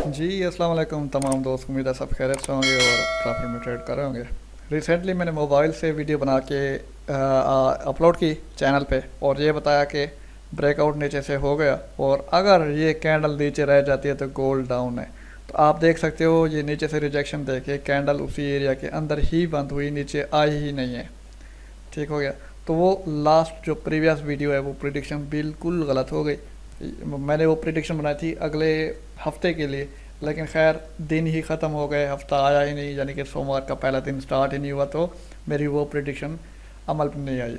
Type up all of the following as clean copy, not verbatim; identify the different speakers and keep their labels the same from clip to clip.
Speaker 1: जी अस्सलाम वालेकुम तमाम दोस्त, उम्मीद है सब खैरियत से होंगे और प्रॉफिट में ट्रेड कर रहे होंगे। रिसेंटली मैंने मोबाइल से वीडियो बना के अपलोड की चैनल पे और ये बताया कि ब्रेकआउट नीचे से हो गया और अगर ये कैंडल नीचे रह जाती है तो गोल्ड डाउन है। तो आप देख सकते हो ये नीचे से रिजेक्शन देके कैंडल उसी एरिया के अंदर ही बंद हुई, नीचे आई ही नहीं है। ठीक हो गया। तो वो लास्ट जो प्रीवियस वीडियो है वो प्रिडिक्शन बिल्कुल गलत हो गई। मैंने वो प्रिडिक्शन बनाई थी अगले हफ्ते के लिए, लेकिन खैर दिन ही ख़त्म हो गए, हफ्ता आया ही नहीं, यानी कि सोमवार का पहला दिन स्टार्ट ही नहीं हुआ, तो मेरी वो प्रिडिक्शन अमल में नहीं आई।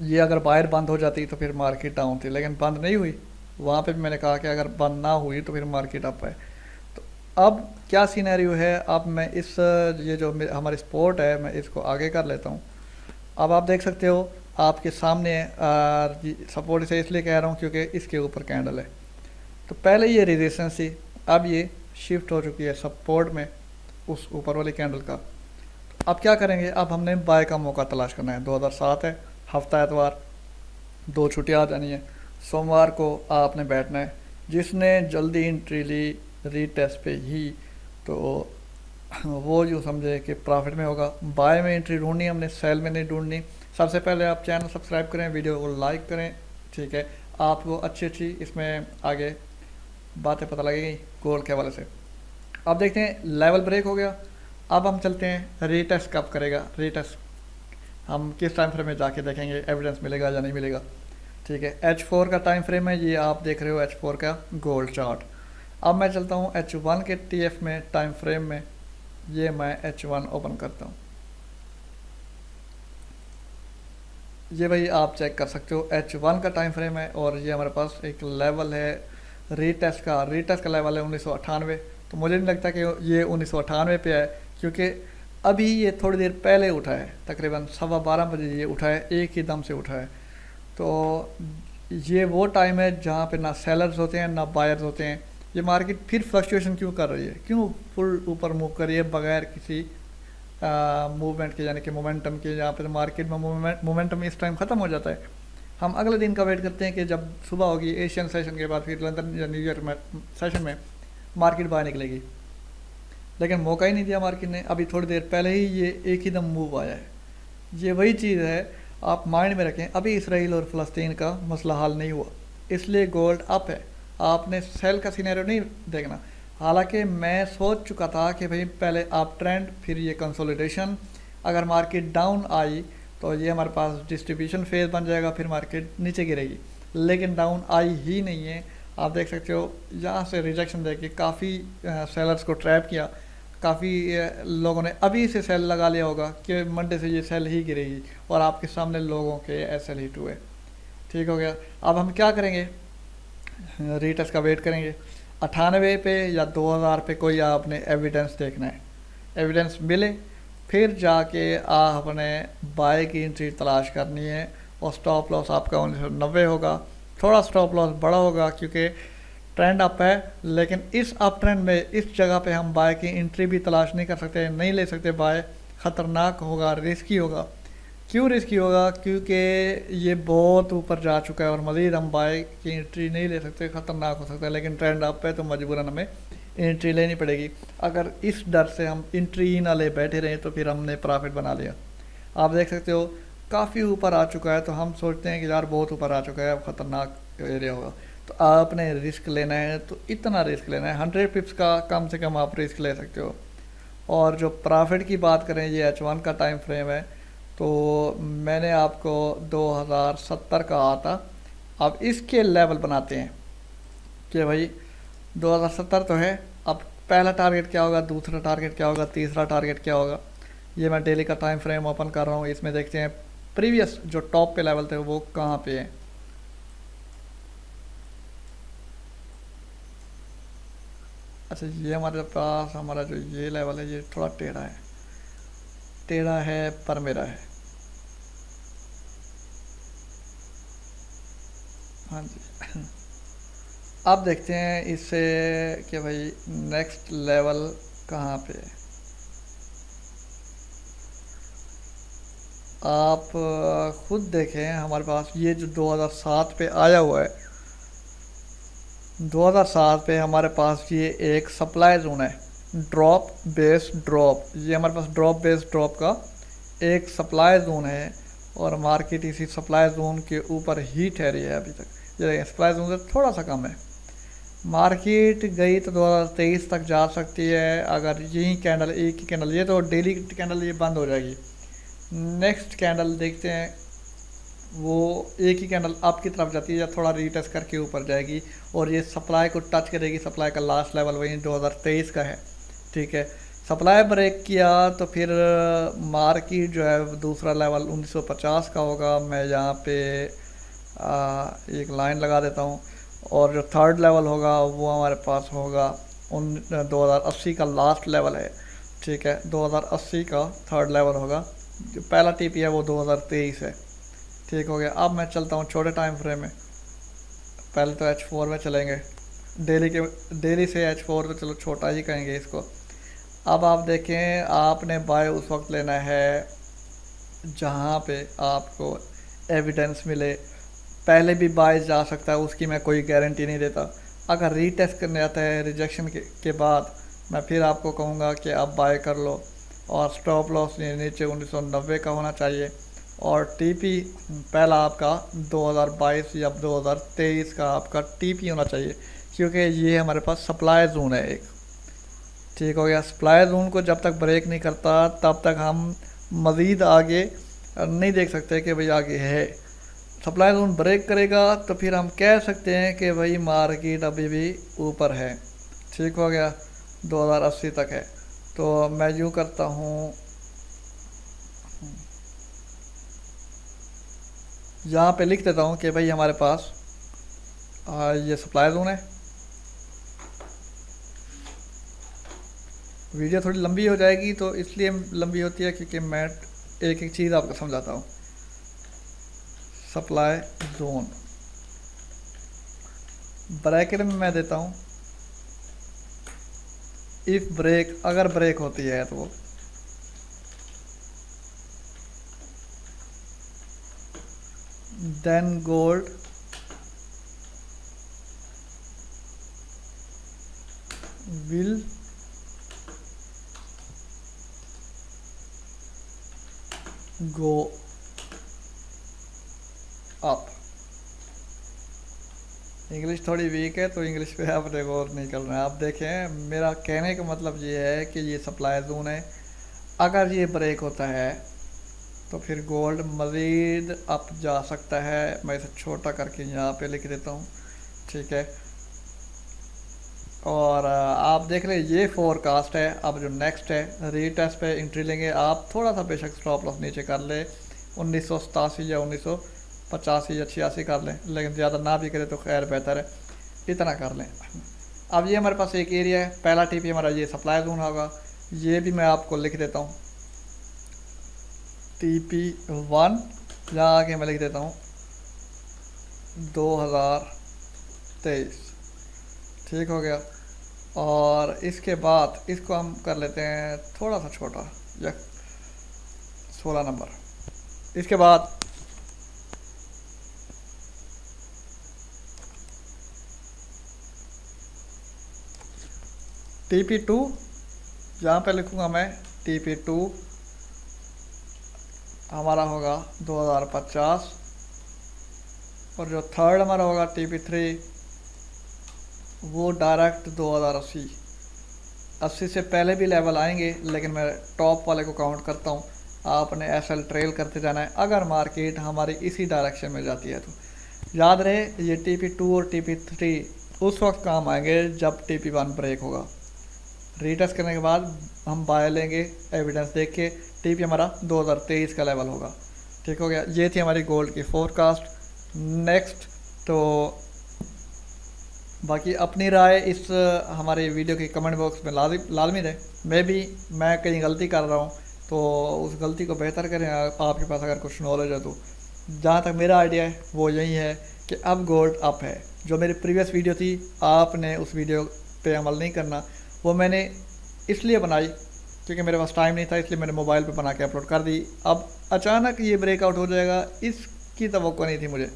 Speaker 1: ये अगर बाहर बंद हो जाती तो फिर मार्केट डाउन थी, लेकिन बंद नहीं हुई। वहाँ पे भी मैंने कहा कि अगर बंद ना हुई तो फिर मार्केट अप है। तो अब क्या सीनैरियो है, अब मैं इस ये जो हमारी स्पोर्ट है मैं इसको आगे कर लेता हूँ। अब आप देख सकते हो आपके सामने सपोर्ट इसे इसलिए कह रहा हूँ क्योंकि इसके ऊपर कैंडल है। तो पहले ये रेजिस्टेंस थी, अब ये शिफ्ट हो चुकी है सपोर्ट में उस ऊपर वाली कैंडल का। अब क्या करेंगे, अब हमने बाय का मौका तलाश करना है। 2007 है, हफ्ता एतवार, दो छुट्टियाँ आ जानी है। सोमवार को आपने बैठना है। जिसने जल्दी एंट्री ली रीटेस्ट पे ही, तो वो जो समझे कि प्रॉफिट में होगा। बाय में एंट्री ढूंढनी है हमने, सेल में नहीं ढूंढनी। सबसे पहले आप चैनल सब्सक्राइब करें, वीडियो को लाइक करें, ठीक है। आपको अच्छी अच्छी इसमें आगे बातें पता लगेगी गोल्ड के हवाले से। अब देखते हैं लेवल ब्रेक हो गया। अब हम चलते हैं रीटेस्ट कब करेगा, रीटेस्ट हम किस टाइम फ्रेम में जाके देखेंगे, एविडेंस मिलेगा या नहीं मिलेगा। ठीक है, H4 का टाइम फ्रेम है, ये आप देख रहे हो H4 का गोल्ड चार्ट। अब मैं चलता हूँ H1 के TF में टाइम फ्रेम में, ये मैं H1 ओपन करता हूँ। ये भाई आप चेक कर सकते हो H1 का टाइम फ्रेम है और ये हमारे पास एक लेवल है रीटेस्ट का लेवल है 1998। तो मुझे नहीं लगता कि ये 1998 पे है, क्योंकि अभी ये थोड़ी देर पहले उठा है, तकरीबन 12:15 बजे ये उठा है, एक ही दम से उठा है। तो ये वो टाइम है जहाँ पे ना सेलर्स होते हैं ना बायर्स होते हैं। ये मार्केट फिर फ्लक्चुएशन क्यों कर रही है, क्यों फुल ऊपर मूव कर रही है बगैर किसी मूवमेंट के, यानी कि मोमेंटम के। यहाँ पे मार्केट में मोमेंटम इस टाइम ख़त्म हो जाता है। हम अगले दिन का वेट करते हैं कि जब सुबह होगी एशियन सेशन के बाद, फिर लंदन या न्यूयॉर्क में सेशन में मार्केट बाहर निकलेगी, लेकिन मौका ही नहीं दिया मार्केट ने। अभी थोड़ी देर पहले ही ये एक ही दम मूव आया है। ये वही चीज़ है, आप माइंड में रखें। अभी इसराइल और फ़लस्तीन का मसला हल नहीं हुआ, इसलिए गोल्ड अप है। आपने सेल का सिनेरियो नहीं देखना। हालांकि मैं सोच चुका था कि भाई पहले आप ट्रेंड, फिर ये कंसोलिडेशन, अगर मार्केट डाउन आई तो ये हमारे पास डिस्ट्रीब्यूशन फेज बन जाएगा, फिर मार्केट नीचे गिरेगी। लेकिन डाउन आई ही नहीं है। आप देख सकते हो यहाँ से रिजेक्शन देके काफ़ी सेलर्स को ट्रैप किया। काफ़ी लोगों ने अभी से सेल लगा लिया होगा कि मंडे से ये सेल ही गिरेगी, और आपके सामने लोगों के एस एल हिट हुए। ठीक हो गया। अब हम क्या करेंगे, रीटेस्ट का वेट करेंगे। 98 पे या 2000 पे कोई आपने एविडेंस देखना है, एविडेंस मिले फिर जाके आपने बाय की एंट्री तलाश करनी है। और स्टॉप लॉस आपका 1990 होगा। थोड़ा स्टॉप लॉस बड़ा होगा क्योंकि ट्रेंड अप है, लेकिन इस अप ट्रेंड में इस जगह पे हम बाय की एंट्री भी तलाश नहीं कर सकते, नहीं ले सकते बाय। ख़तरनाक होगा, रिस्की होगा। क्यों रिस्की होगा, क्योंकि ये बहुत ऊपर जा चुका है और मज़ीद हम बाय की एंट्री नहीं ले सकते, ख़तरनाक हो सकता है। लेकिन ट्रेंड अप है तो मजबूरन हमें एंट्री लेनी पड़ेगी। अगर इस डर से हम एंट्री ही ना ले बैठे रहें तो फिर हमने प्रॉफिट बना लिया। आप देख सकते हो काफ़ी ऊपर आ चुका है, तो हम सोचते हैं कि यार बहुत ऊपर आ चुका है, अब ख़तरनाक एरिया होगा। तो आपने रिस्क लेना है तो इतना रिस्क लेना है, 100 पिप्स का कम से कम आप रिस्क ले सकते हो। और जो प्रॉफिट की बात करें, ये H1 का टाइम फ्रेम है, तो मैंने आपको 2070 का आता। अब इसके लेवल बनाते हैं कि भाई 2070 तो है, अब पहला टारगेट क्या होगा, दूसरा टारगेट क्या होगा, तीसरा टारगेट क्या होगा। ये मैं डेली का टाइम फ्रेम ओपन कर रहा हूँ, इसमें देखते हैं प्रीवियस जो टॉप पे लेवल थे वो कहाँ पे हैं। अच्छा, ये हमारे पास हमारा जो ये लेवल है ये थोड़ा टेढ़ा है, टेढ़ा है पर मेरा है। हाँ जी। अब देखते हैं इससे कि भाई नेक्स्ट लेवल कहाँ पे है। आप खुद देखें, हमारे पास ये जो 2007 पे आया हुआ है, 2007 पे हमारे पास ये एक सप्लाई जोन है, ड्रॉप बेस ड्रॉप। ये हमारे पास ड्रॉप बेस ड्रॉप का एक सप्लाई जोन है और मार्केट इसी सप्लाई जोन के ऊपर ही ठहरी है अभी तक। ये सप्लाई जोन से थोड़ा सा कम है। मार्केट गई तो 2023 तक जा सकती है अगर यही कैंडल, एक ही कैंडल, ये तो डेली कैंडल ये बंद हो जाएगी। नेक्स्ट कैंडल देखते हैं, वो एक ही कैंडल अप की तरफ जाती है या थोड़ा रीटेस्ट करके ऊपर जाएगी और ये सप्लाई को टच करेगी। सप्लाई का लास्ट लेवल वही 2023 का है, ठीक है। सप्लाई ब्रेक किया तो फिर मार्केट जो है दूसरा लेवल 1950 का होगा। मैं यहाँ पे एक लाइन लगा देता हूँ। और जो थर्ड लेवल होगा वो हमारे पास होगा 2080 का लास्ट लेवल है, ठीक है। 2080 का थर्ड लेवल होगा। जो पहला टीपी है वो 2023 है, ठीक हो गया। अब मैं चलता हूँ छोटे टाइम फ्रेम में। पहले तो H4 में चलेंगे, डेली से H4 तो चलो छोटा ही कहेंगे इसको। अब आप देखें, आपने बाय उस वक्त लेना है जहाँ पे आपको एविडेंस मिले। पहले भी बाय जा सकता है, उसकी मैं कोई गारंटी नहीं देता। अगर रीटेस्ट करने आता है रिजेक्शन के बाद, मैं फिर आपको कहूँगा कि आप बाय कर लो। और स्टॉप लॉस नीचे 1990 का होना चाहिए। और टीपी पहला आपका 2022 या 2023 का आपका टीपी होना चाहिए, क्योंकि ये हमारे पास सप्लाई जोन है एक, ठीक हो गया। सप्लाई जोन को जब तक ब्रेक नहीं करता तब तक हम मज़ीद आगे नहीं देख सकते कि भाई आगे है। सप्लाई जोन ब्रेक करेगा तो फिर हम कह सकते हैं कि भाई मार्केट अभी भी ऊपर है, ठीक हो गया। 2080 तक है। तो मैं यूँ करता हूँ, यहाँ पे लिख देता हूँ कि भाई हमारे पास ये सप्लाई जोन है। वीडियो थोड़ी लंबी हो जाएगी, तो इसलिए लंबी होती है क्योंकि मैं एक एक चीज़ आपको समझाता हूँ। सप्लाई जोन ब्रैकेट में मैं देता हूँ इफ़ ब्रेक, अगर ब्रेक होती है तो वो then gold will go up. English थोड़ी वीक है तो इंग्लिश पे आपने गौर नहीं करना है। आप देखें, मेरा कहने का मतलब ये है कि ये सप्लाई जोन है। अगर ये ब्रेक होता है तो फिर गोल्ड मज़ीद अप जा सकता है। मैं इसे छोटा करके यहाँ पे लिख देता हूँ, ठीक है। और आप देख लें, ये फोरकास्ट है। अब जो नेक्स्ट है रीटेस्ट पे एंट्री लेंगे। आप थोड़ा सा बेशक स्टॉप लॉस नीचे कर ले, 1987 या 1985 या 86 कर लें, लेकिन ज़्यादा ना भी करें तो खैर बेहतर है, इतना कर लें। अब ये हमारे पास एक एरिया है, पहला टीपी हमारा ये सप्लाई जोन होगा। ये भी मैं आपको लिख देता हूँ, TP1, यहाँ आके मैं लिख देता हूँ 2023, ठीक हो गया। और इसके बाद इसको हम कर लेते हैं थोड़ा सा छोटा, या 16 नंबर। इसके बाद TP2, यहाँ पे लिखूँगा मैं TP2 हमारा होगा 2050। और जो थर्ड हमारा होगा TP3 वो डायरेक्ट 2080। 80 से पहले भी लेवल आएंगे, लेकिन मैं टॉप वाले को काउंट करता हूँ। आपने SL ट्रेल करते जाना है। अगर मार्केट हमारी इसी डायरेक्शन में जाती है तो याद रहे, ये TP2 और TP3 उस वक्त काम आएंगे जब TP1 ब्रेक होगा। रीटेस्ट करने के बाद हम बाय लेंगे एविडेंस देख के। TP हमारा 2023 का लेवल होगा, ठीक हो गया। ये थी हमारी गोल्ड की फोरकास्ट। नेक्स्ट तो बाकी अपनी राय इस हमारे वीडियो के कमेंट बॉक्स में लाजमी दें। मैं कहीं गलती कर रहा हूँ तो उस गलती को बेहतर करें। आपके पास अगर कुछ नॉलेज है तो जहाँ तक मेरा आइडिया है वो यही है कि अब गोल्ड अप है। जो मेरी प्रीवियस वीडियो थी, आपने उस वीडियो पे अमल नहीं करना। वो मैंने इसलिए बनाई क्योंकि मेरे पास टाइम नहीं था, इसलिए मैंने मोबाइल पे बना के अपलोड कर दी। अब अचानक ये ब्रेकआउट हो जाएगा, इसकी तवक्को नहीं थी मुझे।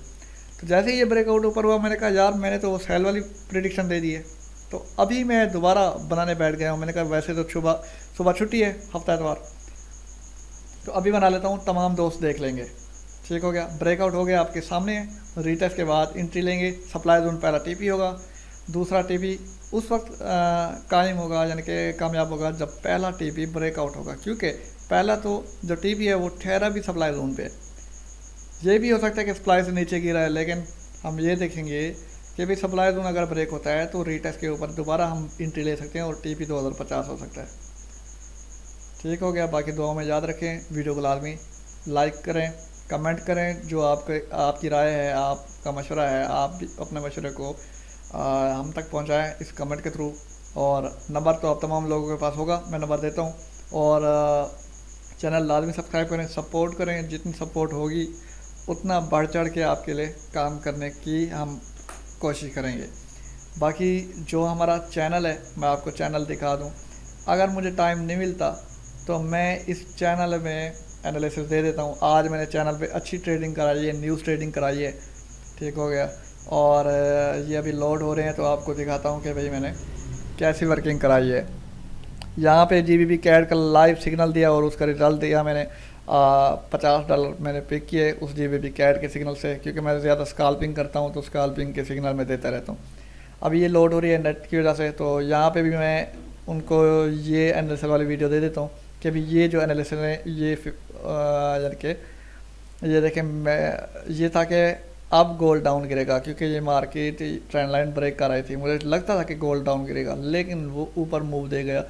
Speaker 1: तो तो जैसे ही ये ब्रेकआउट ऊपर हुआ मैंने कहा यार मैंने तो वो सेल वाली प्रिडिक्शन दे दी है। तो अभी मैं दोबारा बनाने बैठ गया हूँ। मैंने कहा वैसे तो सुबह सुबह छुट्टी है हफ्ता एतवार, तो अभी बना लेता हूँ, तमाम दोस्त देख लेंगे। ठीक हो गया, ब्रेकआउट हो गया आपके सामने है। रीटेस्ट के बाद एंट्री लेंगे। सप्लाई जोन पहला टीपी होगा, दूसरा टीपी उस वक्त कायम होगा यानी कि कामयाब होगा जब पहला टीपी ब्रेकआउट होगा, क्योंकि पहला तो जो टीपी है वो ठहरा भी सप्लाई जोन पे है। ये भी हो सकता है कि सप्लाई से नीचे गिरा है, लेकिन हम ये देखेंगे कि भाई सप्लाई जोन अगर ब्रेक होता है तो रीटेस्ट के ऊपर दोबारा हम एंट्री ले सकते हैं और टीपी 2050 हो सकता है। ठीक हो गया, बाकी दुआओं में याद रखें, वीडियो को लाजमी लाइक करें, कमेंट करें, जो आपकी राय है, आपका मशवरा है, आप भी अपने मशवरे को हम तक पहुंचाएं इस कमेंट के थ्रू। और नंबर तो आप तमाम लोगों के पास होगा, मैं नंबर देता हूं। और चैनल लाजमी सब्सक्राइब करें, सपोर्ट करें, जितनी सपोर्ट होगी उतना बढ़ चढ़ के आपके लिए काम करने की हम कोशिश करेंगे। बाकी जो हमारा चैनल है, मैं आपको चैनल दिखा दूं। अगर मुझे टाइम नहीं मिलता तो मैं इस चैनल में एनालिसिस दे देता हूं। आज मैंने चैनल पे अच्छी ट्रेडिंग कराई है, न्यूज़ ट्रेडिंग कराई है। ठीक हो गया, और ये अभी लोड हो रहे हैं तो आपको दिखाता हूं कि भाई मैंने कैसी वर्किंग कराई है। यहाँ पे GBP कैड का लाइव सिग्नल दिया और उसका रिज़ल्ट दिया मैंने। $50 मैंने पिक किए उस GBP कैड के सिग्नल से, क्योंकि मैं ज़्यादा स्काल्पिंग करता हूँ तो स्काल्पिंग के सिग्नल में देता रहता हूँ। अभी ये लोड हो रही है नेट की वजह से, तो यहाँ पे भी मैं उनको ये एनालिसिस वाली वीडियो दे देता हूँ कि भी ये जो एनालिसिस है ये यानी कि ये देखें, मैं ये था कि अब गोल्ड डाउन गिरेगा, क्योंकि ये मार्केट ट्रेंड लाइन ब्रेक कर रही थी। मुझे लगता था कि गोल्ड डाउन गिरेगा, लेकिन वो ऊपर मूव दे गया।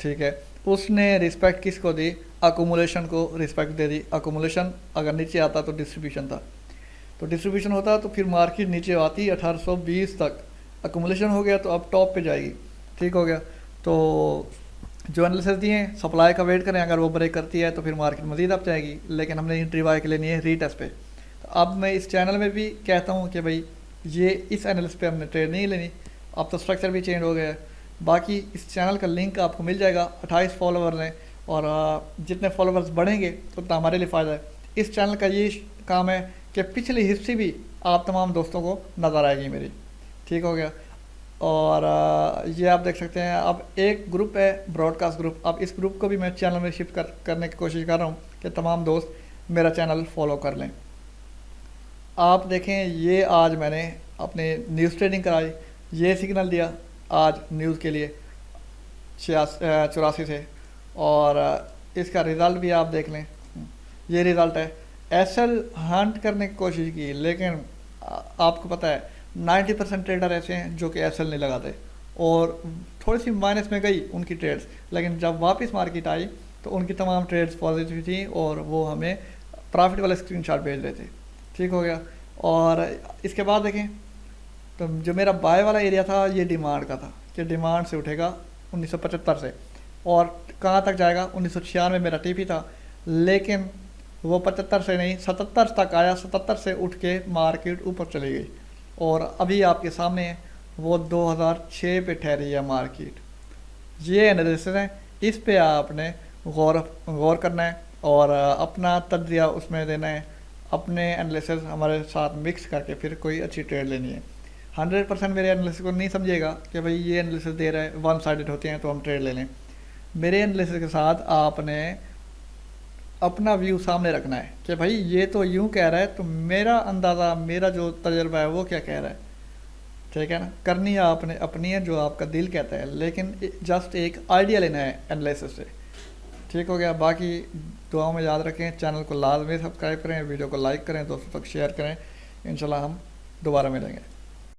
Speaker 1: ठीक है, उसने रिस्पेक्ट किसको दी? अकोमुलेशन को रिस्पेक्ट दे दी। अकोमुलेशन अगर नीचे आता तो डिस्ट्रीब्यूशन था, तो डिस्ट्रीब्यूशन होता तो फिर मार्केट नीचे आती 1820 तक। अकोमुलेशन हो गया तो अब टॉप पे जाएगी। ठीक हो गया, तो जो एनालिसिस दिए हैं सप्लाई का वेट करें, अगर वो ब्रेक करती है तो फिर मार्केट मजीद अप जाएगी, लेकिन हमने एंट्री बाय के लेनी है रीटेस्ट पे। तो अब मैं इस चैनल में भी कहता हूँ कि भाई ये इस एनालिसिस पे हमने ट्रेड नहीं लेनी। अब तो स्ट्रक्चर भी चेंज हो गया है। बाकी इस चैनल का लिंक आपको मिल जाएगा। 28 फॉलोवर हैं, और जितने फॉलोवर्स बढ़ेंगे तो उतना हमारे लिए फ़ायदा है। इस चैनल का ये काम है कि पिछली हिस्ट्री भी आप तमाम दोस्तों को नज़र आएगी मेरी। ठीक हो गया, और ये आप देख सकते हैं। अब एक ग्रुप है ब्रॉडकास्ट ग्रुप, अब इस ग्रुप को भी मैं चैनल में शिफ्ट करने की कोशिश कर रहा हूँ कि तमाम दोस्त मेरा चैनल फॉलो कर लें। आप देखें, ये आज मैंने अपने न्यूज़ ट्रेडिंग कराई, ये सिग्नल दिया आज न्यूज़ के लिए 84 से, और इसका रिज़ल्ट भी आप देख लें। ये रिज़ल्ट है। SL हंट करने की कोशिश की, लेकिन आपको पता है 90% ट्रेडर ऐसे हैं जो कि SL नहीं लगाते, और थोड़ी सी माइनस में गई उनकी ट्रेड्स, लेकिन जब वापस मार्केट आई तो उनकी तमाम ट्रेड्स पॉजिटिव थी और वो हमें प्रॉफिट वाले स्क्रीनशॉट भेज रहे थे। ठीक हो गया, और इसके बाद देखें तो जो मेरा बाय वाला एरिया था ये डिमांड का था कि डिमांड से उठेगा 1975 से, और कहाँ तक जाएगा 1996 में मेरा टीपी था, लेकिन वो 75 से नहीं 77 तक आया। 77 से उठ के मार्केट ऊपर चली गई, और अभी आपके सामने है वो 2006 पे ठहरी है मार्केट। ये एनालिसिस है, इस पे आपने गौर करना है और अपना तज्जिया उसमें देना है। अपने एनालिसिस हमारे साथ मिक्स करके फिर कोई अच्छी ट्रेड लेनी है। 100% मेरे एनालिसिस को नहीं समझिएगा कि भाई ये एनालिसिस दे रहा है, वन साइडेड होते हैं तो हम ट्रेड ले लें। मेरे एनालिसिस के साथ आपने अपना व्यू सामने रखना है कि भाई ये तो यूँ कह रहा है, तो मेरा अंदाज़ा, मेरा जो तजर्बा है वो क्या कह रहा है। ठीक है ना, करनी है आपने अपनी है जो आपका दिल कहता है, लेकिन जस्ट एक आइडिया लेना है एनालिसिस से। ठीक हो गया, बाकी दुआओं में याद रखें, चैनल को लाजमी सब्सक्राइब करें, वीडियो को लाइक करें, दोस्तों तक शेयर करें। इंशाल्लाह हम दोबारा मिलेंगे।